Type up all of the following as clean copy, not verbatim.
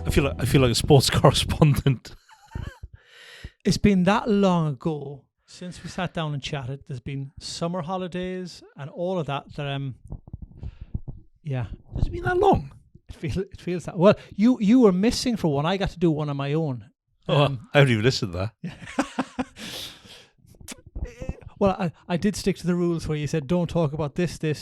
I feel like a sports correspondent. It's been that long ago since we sat down and chatted. There's been summer holidays and all of that. Yeah, Has it been that long? it feels that. Well, you were missing for one. I got to do one on my own. I haven't even listened to that. Well, I did stick to the rules where you said don't talk about this, and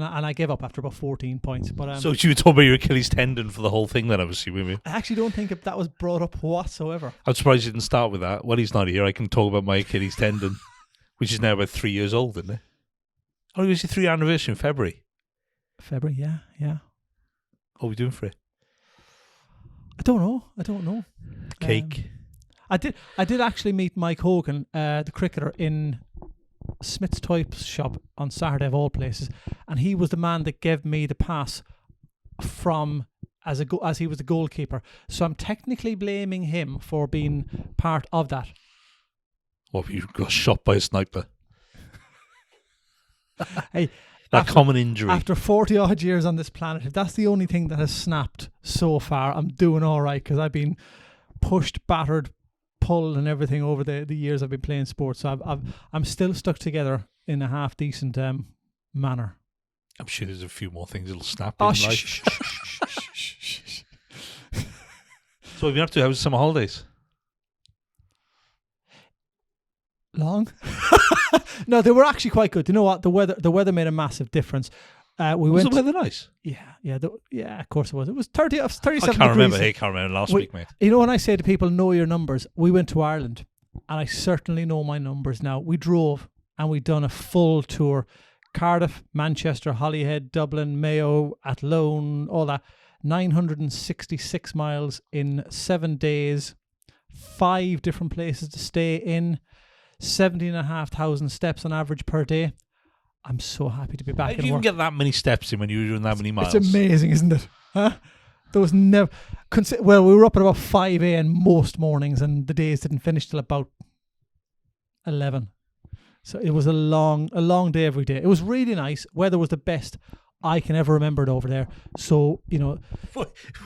I gave up after about 14 points. But So you were talking about your Achilles tendon for the whole thing then, obviously, with me. I actually don't think that was brought up whatsoever. I'm surprised you didn't start with that. When he's not here, I can talk about my Achilles tendon, which is now about 3 years old, isn't it? Oh, it was your 3-year anniversary in February. February, yeah. What are we doing for it? I don't know. Cake. I did actually meet Mike Hogan, the cricketer, in Smith's Toy Shop on Saturday of all places, and he was the man that gave me the pass from as he was the goalkeeper. So I'm technically blaming him for being part of that. What, you got shot by a sniper? Hey, common injury. After 40 odd years on this planet, if that's the only thing that has snapped so far, I'm doing all right, because I've been pushed, battered, pulled and everything over the years I've been playing sports. So I'm still stuck together in a half decent manner. I'm sure there's a few more things that'll snap Oh, in life. So what have you been up to? How was the summer holidays? Long? No, they were actually quite good. You know what? The weather made a massive difference. Was the weather nice? Yeah, of course it was. It was 37 I can't degrees. remember. Hey, can't remember last week, mate. You know, when I say to people, know your numbers, we went to Ireland, and I certainly know my numbers now. We drove, and we done a full tour. Cardiff, Manchester, Holyhead, Dublin, Mayo, Athlone, all that. 966 miles in 7 days, 5 different places to stay in, 17,500 steps on average per day. I'm so happy to be back How in did you even work. get that many steps in when you were doing that many miles? It's amazing, isn't it? Huh? There was never... Well, we were up at about 5 a.m. most mornings, and the days didn't finish till about 11. So it was a long day every day. It was really nice. Weather was the best I can ever remember it over there. So, you know...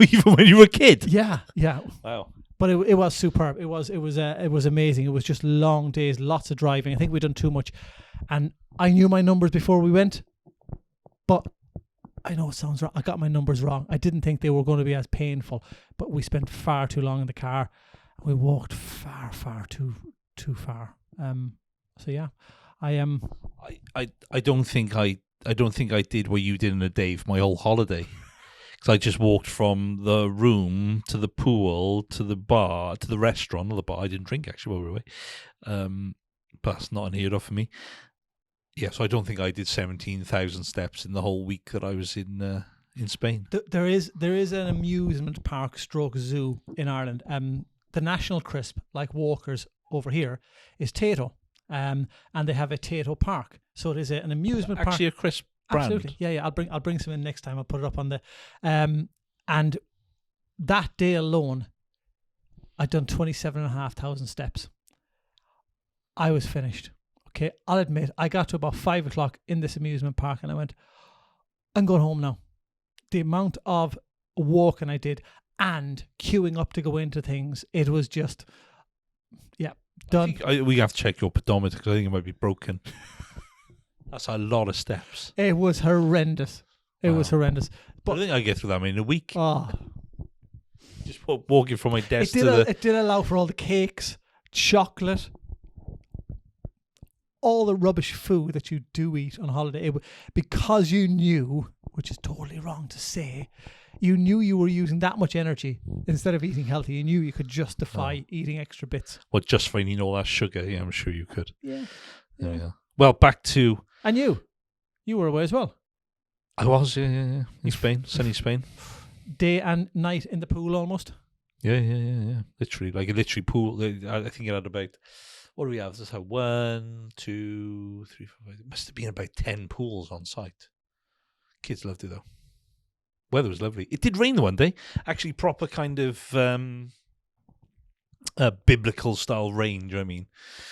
Even when you were a kid? Yeah. Wow. But it was superb. It was amazing. It was just long days, lots of driving. I think we'd done too much. And I knew my numbers before we went, but I know it sounds wrong. I got my numbers wrong. I didn't think they were going to be as painful, but we spent far too long in the car. We walked far too far. So yeah, I am. I don't think I did what you did in a day for my whole holiday. Because I just walked from the room to the pool to the bar to the restaurant. Not the bar. I didn't drink actually while we were away. But that's not unheard of for me. Yeah, so I don't think I did 17,000 steps in the whole week that I was in Spain. There is an amusement park stroke zoo in Ireland. The national crisp, like Walker's over here, is Tato. And they have a Tato park. So it is an amusement park. Actually a crisp brand. Absolutely. Yeah. I'll bring some in next time. I'll put it up on the and that day alone I'd done 27,500 steps. I was finished. Okay, I'll admit, I got to about 5 o'clock in this amusement park and I went, I'm going home now. The amount of walking I did and queuing up to go into things, it was just, done. We have to check your pedometer because I think it might be broken. That's a lot of steps. It was horrendous. It was horrendous. But I think I get through that in a week. Oh. Just walking from my desk It did allow for all the cakes, chocolate, all the rubbish food that you do eat on holiday, because you knew, which is totally wrong to say, you knew you were using that much energy instead of eating healthy. You knew you could justify eating extra bits. Well, justifying eating all that sugar, yeah, I'm sure you could. Yeah. Yeah. Well, back to... And you were away as well. I was, yeah. In Spain, sunny Spain. Day and night in the pool almost. Yeah. Literally pool. I think it had about... What do we have? Let's have 1, 2, 3, 4, 5. It must have been about 10 pools on site. Kids loved it though. Weather was lovely. It did rain the one day. Actually, proper kind of biblical style rain. Do you know what I mean?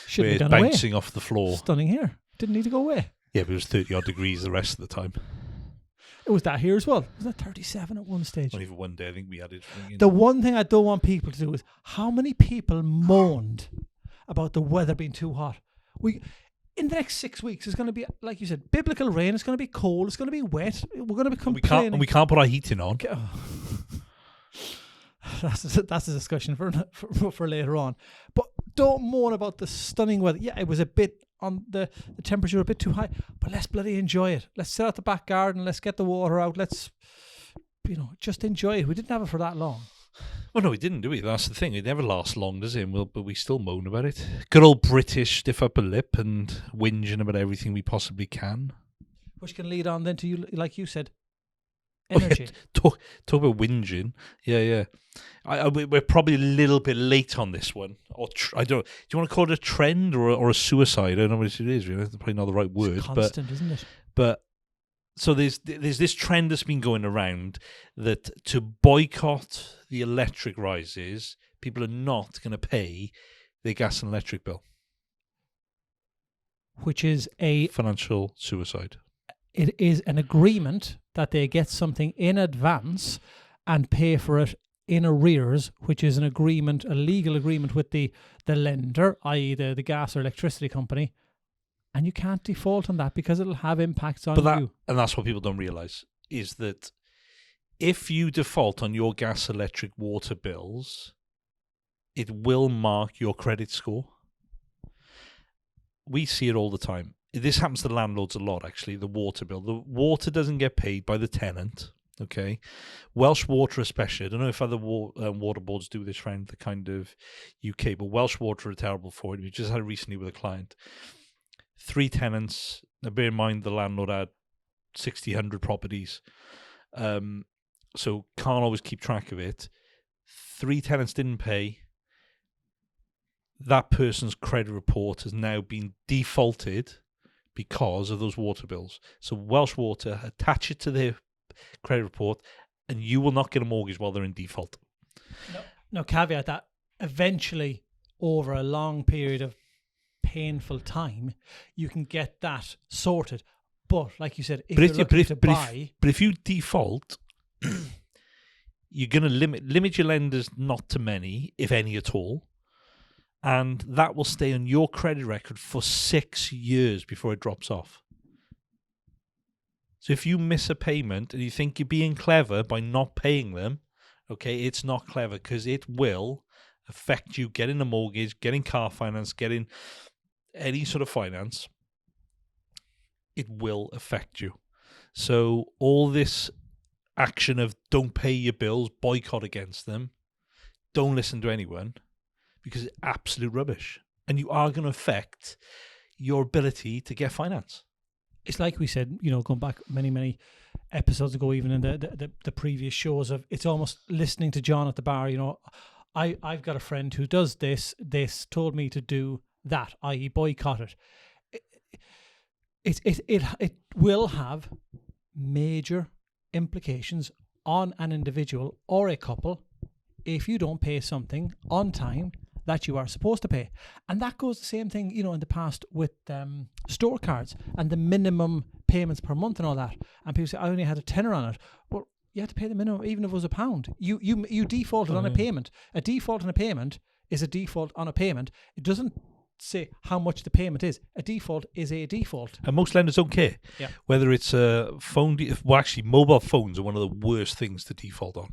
Shouldn't be done bouncing away. Off the floor. Stunning here. Didn't need to go away. Yeah, but it was 30 odd degrees the rest of the time. It was that here as well. Was that 37 at one stage? Not even one day. I think we added. The one thing I don't want people to do is how many people moaned about the weather being too hot. In the next 6 weeks, it's going to be, like you said, biblical rain. It's going to be cold. It's going to be wet. We're going to be complaining. We can't put our heating on. That's a discussion for later on. But don't moan about the stunning weather. Yeah, it was a bit on the temperature a bit too high, but let's bloody enjoy it. Let's sit out the back garden. Let's get the water out. Let's, just enjoy it. We didn't have it for that long. Well, no, we didn't, do we? That's the thing. It never lasts long, does it? But we still moan about it. Good old British stiff upper lip and whinging about everything we possibly can. Which can lead on then to you, like you said, energy. Talk about whinging. Yeah. We're probably a little bit late on this one. Or I don't. Do you want to call it a trend or a suicide? I don't know what it is. Really, that's probably not the right word. It's constant, isn't it? But so there's this trend that's been going around that to boycott the electric rises, people are not going to pay their gas and electric bill, which is a financial suicide. It is an agreement that they get something in advance and pay for it in arrears, which is a legal agreement with the lender, i.e. the gas or electricity company, and you can't default on that because it'll have impacts on you. And that's what people don't realise, is that if you default on your gas, electric, water bills, it will mark your credit score. We see it all the time. This happens to landlords a lot, actually, the water bill. The water doesn't get paid by the tenant, okay? Welsh Water especially. I don't know if other water boards do this around the kind of UK, but Welsh Water are terrible for it. We just had it recently with a client. 3 tenants. Now, bear in mind the landlord had 60, 100 properties. So can't always keep track of it. 3 tenants didn't pay. That person's credit report has now been defaulted because of those water bills. So Welsh Water attach it to their credit report, and you will not get a mortgage while they're in default. No, caveat that eventually, over a long period of painful time, you can get that sorted. But like you said, if you default, you're going to limit your lenders not to many, if any at all, and that will stay on your credit record for 6 years before it drops off. So if you miss a payment and you think you're being clever by not paying them, okay, it's not clever, because it will affect you getting a mortgage, getting car finance, getting any sort of finance. It will affect you. So all this action of don't pay your bills, boycott against them, don't listen to anyone, because it's absolute rubbish. And you are going to affect your ability to get finance. It's like we said, going back many episodes ago, even in the previous shows, of it's almost listening to John at the bar. I've got a friend who does this told me to do that, i.e. boycott it. It will have major implications on an individual or a couple if you don't pay something on time that you are supposed to pay. And that goes the same thing, in the past with store cards and the minimum payments per month and all that. And people say, I only had a tenner on it. Well, you had to pay the minimum, even if it was £1. You defaulted on a payment. A default on a payment is a default on a payment. It doesn't say how much the payment is. A default is a default. And most lenders don't care. Yeah. Whether it's a phone, actually mobile phones are one of the worst things to default on.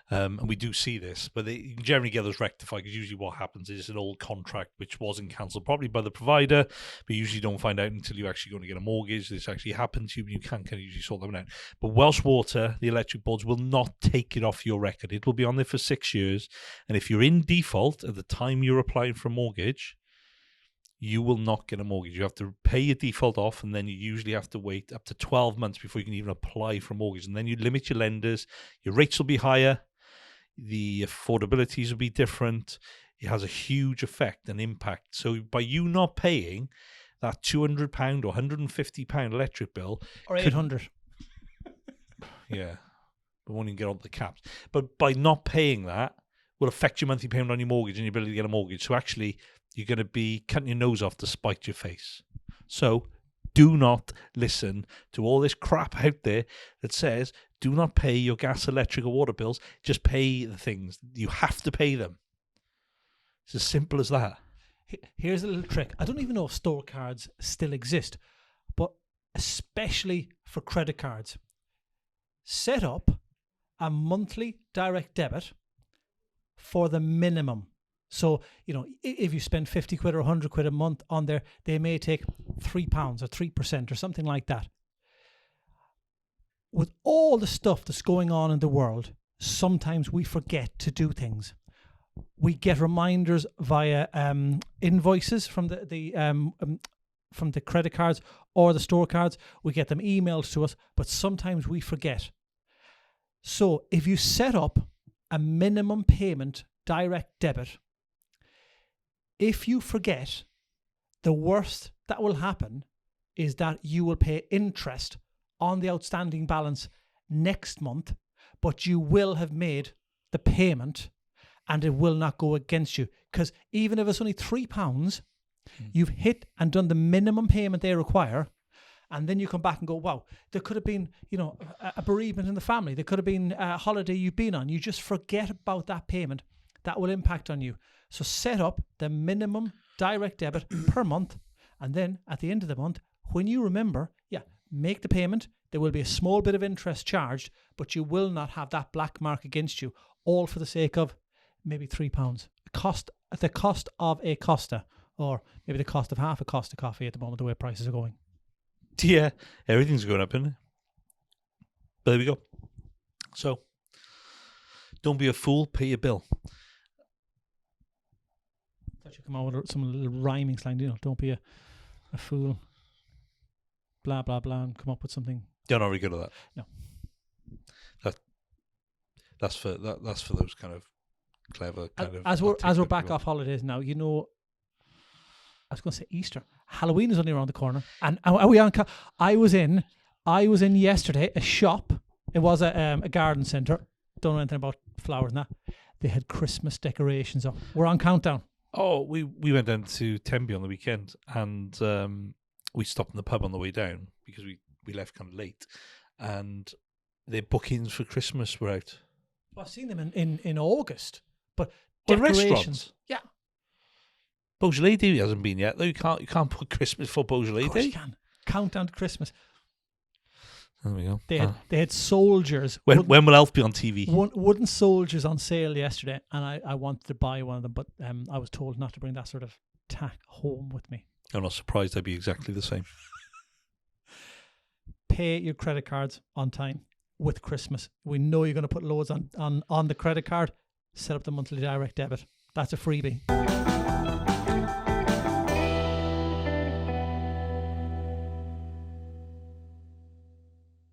And we do see this, but you can generally get those rectified, because usually what happens is an old contract which wasn't cancelled probably by the provider, but you usually don't find out until you're actually going to get a mortgage. This actually happened to you, but you can kind of usually sort them out. But Welsh Water, the electric boards, will not take it off your record. It will be on there for 6 years. And if you're in default at the time you're applying for a mortgage, you will not get a mortgage. You have to pay your default off, and then you usually have to wait up to 12 months before you can even apply for a mortgage. And then you limit your lenders. Your rates will be higher. The affordabilities will be different. It has a huge effect and impact. So by you not paying that £200 or £150 electric bill, or 800, yeah, but won't even get on the caps. But by not paying that will affect your monthly payment on your mortgage and your ability to get a mortgage. So actually, you're going to be cutting your nose off to spite your face. So do not listen to all this crap out there that says do not pay your gas, electric, or water bills. Just pay the things. You have to pay them. It's as simple as that. Here's a little trick. I don't even know if store cards still exist, but especially for credit cards, set up a monthly direct debit for the minimum. So, if you spend 50 quid or 100 quid a month on there, they may take £3 or 3% or something like that. With all the stuff that's going on in the world, sometimes we forget to do things. We get reminders via invoices from the credit cards or the store cards. We get them emailed to us, but sometimes we forget. So if you set up a minimum payment direct debit, if you forget, the worst that will happen is that you will pay interest on the outstanding balance next month, but you will have made the payment and it will not go against you. Because even if it's only £3, you've hit and done the minimum payment they require, and then you come back and go, wow, there could have been, a bereavement in the family. There could have been a holiday you've been on. You just forget about that payment. That will impact on you. So set up the minimum direct debit per month, and then at the end of the month, when you remember, make the payment. There will be a small bit of interest charged, but you will not have that black mark against you, all for the sake of maybe £3. The cost of a Costa, or maybe the cost of half a Costa coffee at the moment, the way prices are going. Yeah, everything's going up, isn't it? But there we go. So, don't be a fool, pay your bill. I thought you come out with some little rhyming slang, don't be a fool, blah, blah, blah, and come up with something. You're not very good at that. No. That's for those kind of clever kind of. As we're back off holidays now, I was going to say Easter. Halloween is only around the corner, and are we on? I was in yesterday a shop. It was a garden centre. Don't know anything about flowers and that. They had Christmas decorations up. We're on countdown. Oh, we went down to Tenby on the weekend, and we stopped in the pub on the way down because we left kind of late, and their bookings for Christmas were out. Well, I've seen them in August, but Restaurants. decorations. Yeah. Beaujolais Day hasn't been yet, though. You can't put Christmas for Beaujolais Of course Day. you can. Countdown to Christmas. There we go. They had soldiers. When will Elf be on TV? Wooden soldiers on sale yesterday, and I wanted to buy one of them, but I was told not to bring that sort of tack home with me. I'm not surprised. I'd be exactly the same. Pay your credit cards on time with Christmas. We know you're going to put loads on the credit card. Set up the monthly direct debit. That's a freebie.